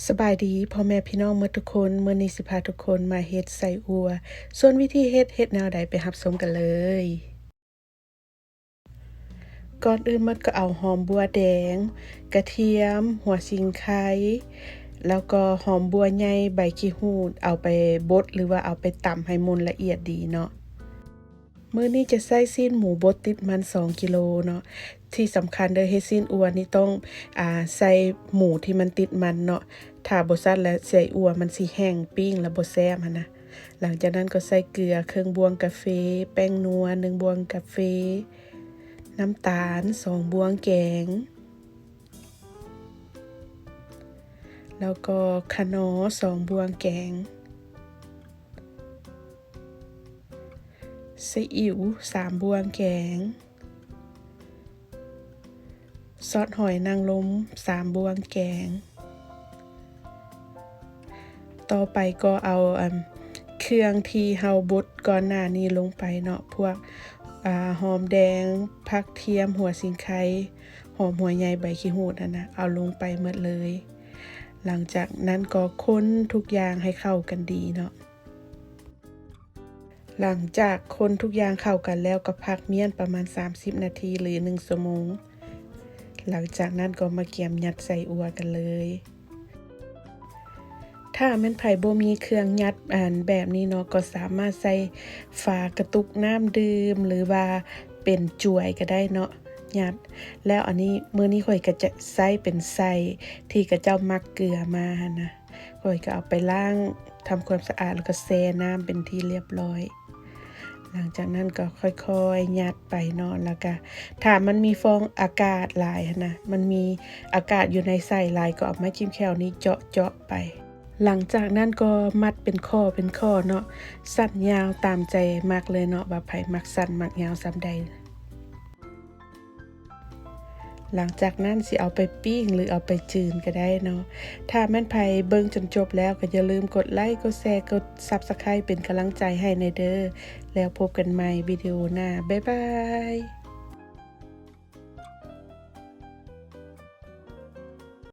สบายดีพ่อแม่พี่น้องหมดทุกคนมื้อนี้สิพาทุกคนมาเฮ็ดไส้อั่วส่วนวิธีเฮ็ดแนวใดไปรับชมกันเลยก่อนอื่นหมดก็เอาหอมบัวแดงกระเทียมหัวสิงไคแล้วก็หอมบัวใหญ่ใบขี้หูดเอาไปบดหรือว่าเอาไปตำให้มุนละเอียดดีเนาะมื้อนี้จะใช้ซีนหมูบดติดมัน2กิโลเนาะที่สำคัญเด้อเฮ็ดซีนอั่วนี่ต้องใส่หมูที่มันติดมันเนาะถ้าบ่ซัดแล้วไส้อั่วมันสิแห้งปิ้งแล้วบ่แซ่บหันนะหลังจากนั้นก็ใส่เกลือครึ่งบวงกาแฟแป้งนัว1บวงกาแฟน้ำตาล2บวงแกงแล้วก็คะน้อ2บวงแกงซีอิ๊ว3บวงแกงซอสหอยนางรม3บวงแกงต่อไปก็เอาเครื่องที่เฮาบดก่อนหน้านี้ลงไปเนาะพวกหอมแดงผักเทียมหัวสิงไคหอมหัวใหญ่ใบขี้หูดนะเอาลงไปหมดเลยหลังจากนั้นก็คนทุกอย่างให้เข้ากันดีเนาะหลังจากคนทุกอย่างเข้ากันแล้วก็พักเมียนประมาณ30นาทีหรือ1ชั่วโมงหลังจากนั้นก็มาเกียมยัดใส่อั่วกันเลยถ้าแม่นไผบ่มีเครื่องยัดแบบนี้เนาะก็สามารถใส่ฝากระตุกน้ำดื่มหรือว่าเป็นจ่วยก็ได้เนาะยัดแล้วอันนี้มื้อนี้ข้อยก็จะใส่เป็นไส้ที่กระเจ้ามักเกลือมานะข้อยก็เอาไปล้างทำความสะอาดแล้วก็แช่น้ำเป็นที่เรียบร้อยหลังจากนั้นก็ค่อยๆยัดไปเนาะแล้วก็ถ้ามันมีฟองอากาศหลายนะมันมีอากาศอยู่ในไส้หลายก็เอาไม้จิ้มแควนี้เจาะๆไปหลังจากนั้นก็มัดเป็นข้อเนาะสั้นยาวตามใจมักเลยเนาะว่าไผมักสั้นมักยาวส่ำใดหลังจากนั้นสิเอาไปปิ้งหรือเอาไปจืนก็ได้เนาะถ้าแม่นไผเบิ่งจนจบแล้วก็อย่าลืมกดไลค์กดแชร์กด Subscribe เป็นกำลังใจให้ในเด้อแล้วพบกันใหม่วิดีโอหน้าบ๊ายบาย